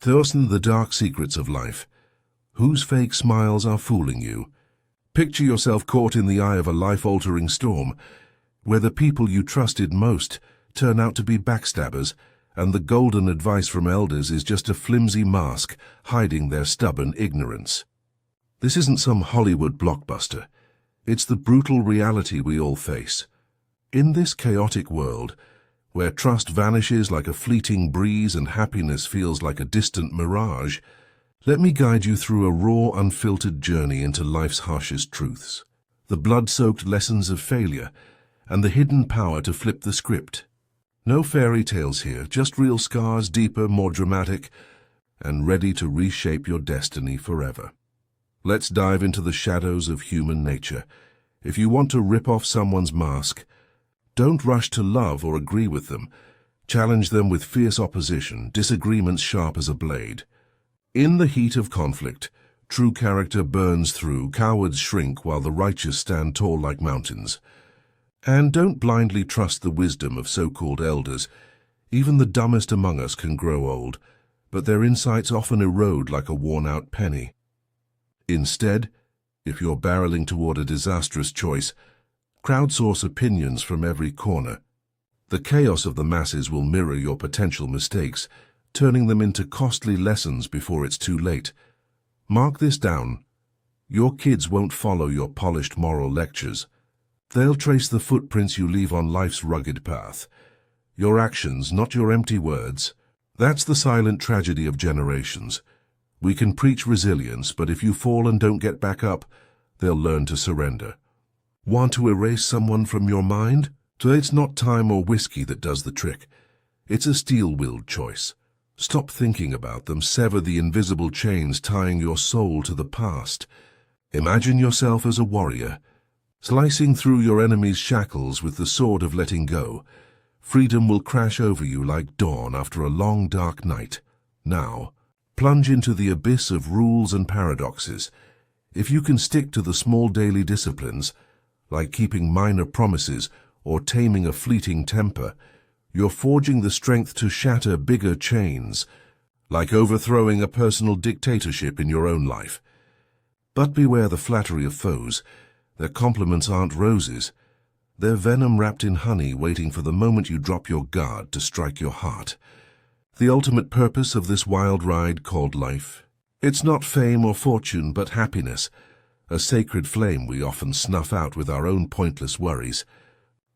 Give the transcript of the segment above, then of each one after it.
Thorsten, the dark secrets of life. Whose fake smiles are fooling you? Picture yourself caught in the eye of a life-altering storm, where the people you trusted most turn out to be backstabbers, and the golden advice from elders is just a flimsy mask hiding their stubborn ignorance. This isn't some Hollywood blockbuster. It's the brutal reality we all face. In this chaotic world, where trust vanishes like a fleeting breeze and happiness feels like a distant mirage, let me guide you through a raw, unfiltered journey into life's harshest truths, the blood-soaked lessons of failure, and the hidden power to flip the script. No fairy tales here, just real scars, deeper, more dramatic, and ready to reshape your destiny forever. Let's dive into the shadows of human nature. If you want to rip off someone's mask, don't rush to love or agree with them. Challenge them with fierce opposition, disagreements sharp as a blade. In the heat of conflict, true character burns through, cowards shrink while the righteous stand tall like mountains. And don't blindly trust the wisdom of so-called elders. Even the dumbest among us can grow old, but their insights often erode like a worn-out penny. Instead, if you're barreling toward a disastrous choice, crowdsource opinions from every corner. The chaos of the masses will mirror your potential mistakes, turning them into costly lessons before it's too late. Mark this down. Your kids won't follow your polished moral lectures. They'll trace the footprints you leave on life's rugged path. Your actions, not your empty words. That's the silent tragedy of generations. We can preach resilience, but if you fall and don't get back up, they'll learn to surrender. Want to erase someone from your mind? So it's not time or whiskey that does the trick. It's a steel-willed choice. Stop thinking about them, sever the invisible chains tying your soul to the past. Imagine yourself as a warrior, slicing through your enemy's shackles with the sword of letting go. Freedom will crash over you like dawn after a long, dark night. Now, plunge into the abyss of rules and paradoxes. If you can stick to the small daily disciplines, like keeping minor promises or taming a fleeting temper, you're forging the strength to shatter bigger chains, like overthrowing a personal dictatorship in your own life. But beware the flattery of foes. Their compliments aren't roses. They're venom wrapped in honey, waiting for the moment you drop your guard to strike your heart. The ultimate purpose of this wild ride called life, it's not fame or fortune, but happiness, a sacred flame we often snuff out with our own pointless worries.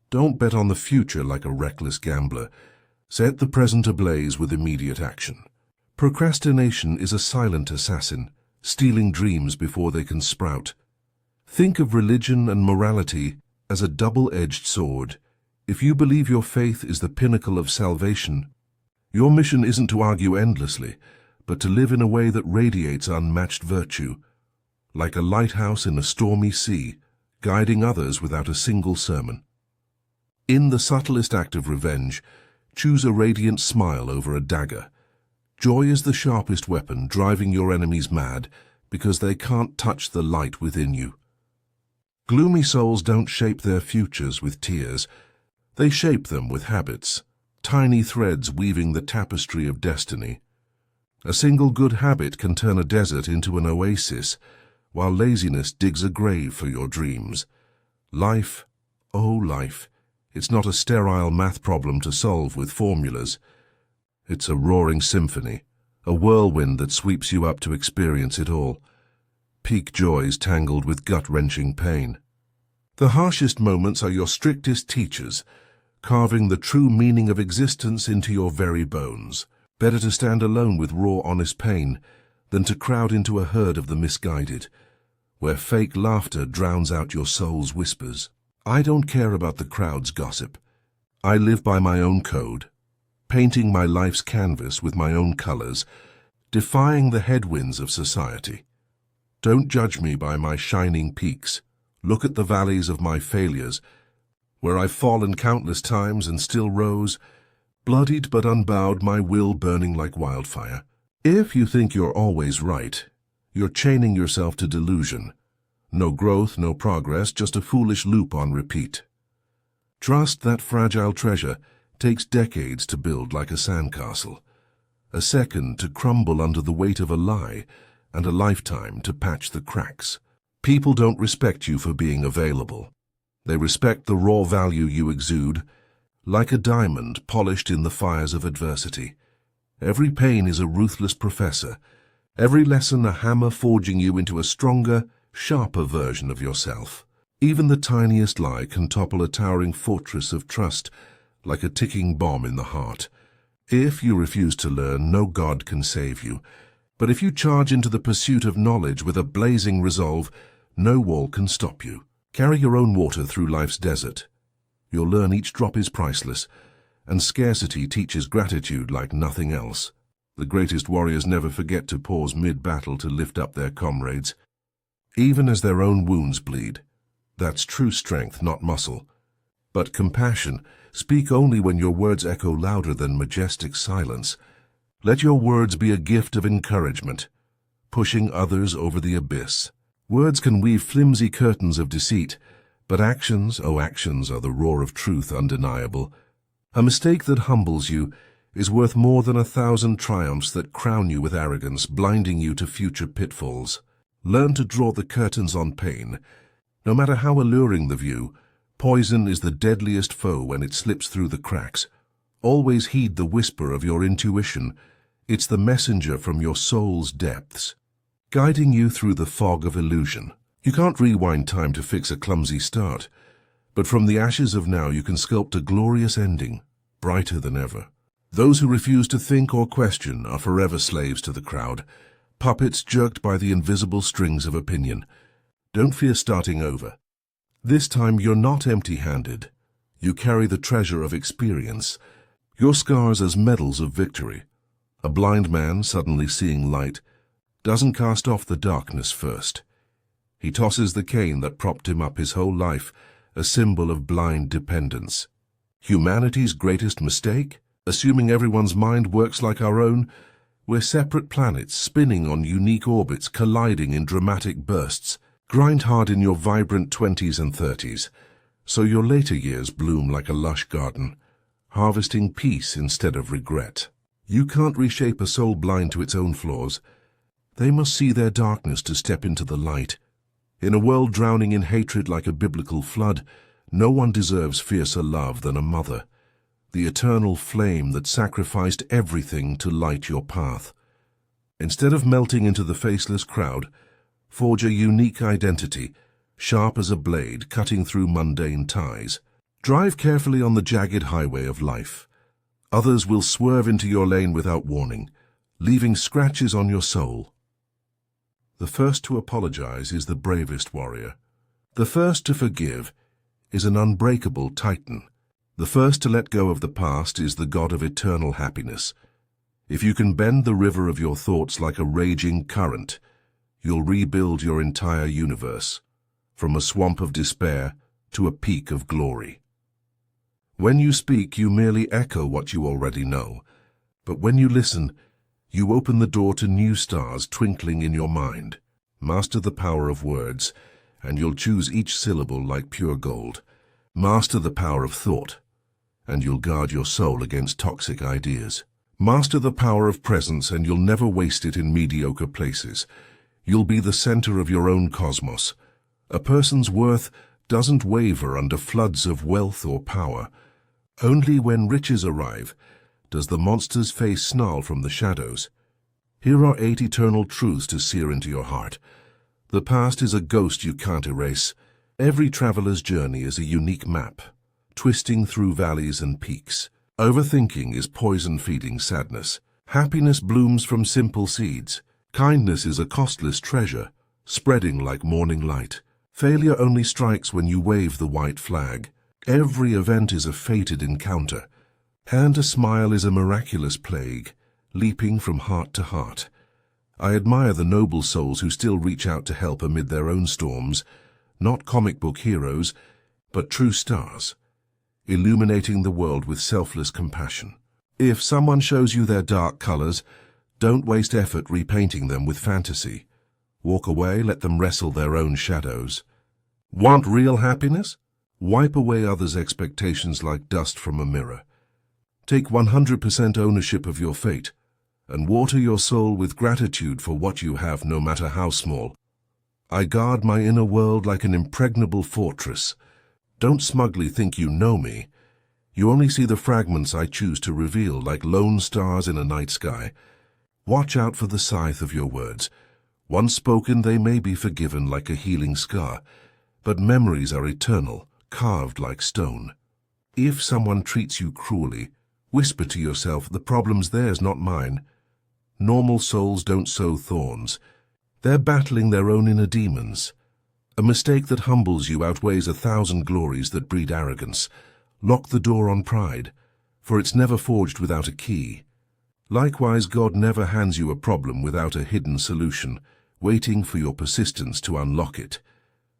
Don't bet on the future like a reckless gambler. Set the present ablaze with immediate action. Procrastination is a silent assassin, stealing dreams before they can sprout. Think of religion and morality as a double-edged sword. If you believe your faith is the pinnacle of salvation, your mission isn't to argue endlessly, but to live in a way that radiates unmatched virtue, like a lighthouse in a stormy sea, guiding others without a single sermon. In the subtlest act of revenge, choose a radiant smile over a dagger. Joy is the sharpest weapon, driving your enemies mad because they can't touch the light within you. Gloomy souls don't shape their futures with tears. They shape them with habits, tiny threads weaving the tapestry of destiny. A single good habit can turn a desert into an oasis, while laziness digs a grave for your dreams. Life, oh life, it's not a sterile math problem to solve with formulas. It's a roaring symphony, a whirlwind that sweeps you up to experience it all. Peak joys tangled with gut-wrenching pain. The harshest moments are your strictest teachers, carving the true meaning of existence into your very bones. Better to stand alone with raw, honest pain than to crowd into a herd of the misguided, where fake laughter drowns out your soul's whispers. I don't care about the crowd's gossip. I live by my own code, painting my life's canvas with my own colors, defying the headwinds of society. Don't judge me by my shining peaks. Look at the valleys of my failures, where I've fallen countless times and still rose, bloodied but unbowed, my will burning like wildfire. If you think you're always right, you're chaining yourself to delusion. No growth, no progress, just a foolish loop on repeat. Trust that fragile treasure takes decades to build like a sandcastle. a second to crumble under the weight of a lie, and a lifetime to patch the cracks. People don't respect you for being available. They respect the raw value you exude, like a diamond polished in the fires of adversity. Every pain is a ruthless professor, every lesson a hammer forging you into a stronger, sharper version of yourself. Even the tiniest lie can topple a towering fortress of trust, like a ticking bomb in the heart. If you refuse to learn, no God can save you. But if you charge into the pursuit of knowledge with a blazing resolve, no wall can stop you. Carry your own water through life's desert. You'll learn each drop is priceless, and scarcity teaches gratitude like nothing else. The greatest warriors never forget to pause mid-battle to lift up their comrades, even as their own wounds bleed. That's true strength, not muscle. But compassion, speak only when your words echo louder than majestic silence. Let your words be a gift of encouragement, pushing others over the abyss. Words can weave flimsy curtains of deceit, but actions, oh actions, are the roar of truth undeniable. A mistake that humbles you is worth more than 1,000 triumphs that crown you with arrogance, blinding you to future pitfalls. Learn to draw the curtains on pain. No matter how alluring the view, poison is the deadliest foe when it slips through the cracks. Always heed the whisper of your intuition. It's the messenger from your soul's depths, guiding you through the fog of illusion. You can't rewind time to fix a clumsy start, but from the ashes of now you can sculpt a glorious ending, brighter than ever. Those who refuse to think or question are forever slaves to the crowd, puppets jerked by the invisible strings of opinion. Don't fear starting over. This time you're not empty-handed. You carry the treasure of experience, your scars as medals of victory. A blind man, suddenly seeing light, doesn't cast off the darkness first. He tosses the cane that propped him up his whole life, a symbol of blind dependence. Humanity's greatest mistake? Assuming everyone's mind works like our own, we're separate planets spinning on unique orbits, colliding in dramatic bursts. Grind hard in your vibrant 20s and 30s, so your later years bloom like a lush garden, harvesting peace instead of regret. You can't reshape a soul blind to its own flaws. They must see their darkness to step into the light. In a world drowning in hatred like a biblical flood, no one deserves fiercer love than a mother, the eternal flame that sacrificed everything to light your path. Instead of melting into the faceless crowd, forge a unique identity, sharp as a blade cutting through mundane ties. Drive carefully on the jagged highway of life. Others will swerve into your lane without warning, leaving scratches on your soul. The first to apologize is the bravest warrior. The first to forgive is an unbreakable titan. The first to let go of the past is the god of eternal happiness. If you can bend the river of your thoughts like a raging current, you'll rebuild your entire universe, from a swamp of despair to a peak of glory. When you speak, you merely echo what you already know, but when you listen, you open the door to new stars twinkling in your mind. Master the power of words, and you'll choose each syllable like pure gold. Master the power of thought, and you'll guard your soul against toxic ideas. Master the power of presence, and you'll never waste it in mediocre places. You'll be the center of your own cosmos. A person's worth doesn't waver under floods of wealth or power. Only when riches arrive does the monster's face snarl from the shadows. Here are 8 eternal truths to sear into your heart. The past is a ghost you can't erase. Every traveler's journey is a unique map, twisting through valleys and peaks. Overthinking is poison-feeding sadness. Happiness blooms from simple seeds. Kindness is a costless treasure, spreading like morning light. Failure only strikes when you wave the white flag. Every event is a fated encounter, and a smile is a miraculous plague, leaping from heart to heart. I admire the noble souls who still reach out to help amid their own storms, not comic book heroes, but true stars, illuminating the world with selfless compassion. If someone shows you their dark colors, don't waste effort repainting them with fantasy. Walk away, let them wrestle their own shadows. Want real happiness? Wipe away others' expectations like dust from a mirror. Take 100% ownership of your fate. and water your soul with gratitude for what you have, no matter how small. I guard my inner world like an impregnable fortress. Don't smugly think you know me. You only see the fragments I choose to reveal, like lone stars in a night sky. Watch out for the scythe of your words. Once spoken, they may be forgiven like a healing scar, but memories are eternal, carved like stone. If someone treats you cruelly, whisper to yourself, the problem's theirs, not mine. Normal souls don't sow thorns. They're battling their own inner demons. A mistake that humbles you outweighs 1,000 glories that breed arrogance. Lock the door on pride, for it's never forged without a key. Likewise, God never hands you a problem without a hidden solution, waiting for your persistence to unlock it.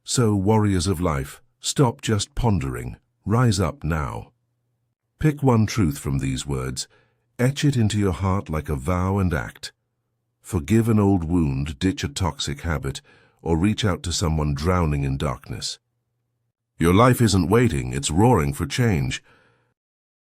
So, warriors of life, stop just pondering. Rise up now. Pick one truth from these words, etch it into your heart like a vow and act. Forgive an old wound, ditch a toxic habit, or reach out to someone drowning in darkness. Your life isn't waiting, it's roaring for change.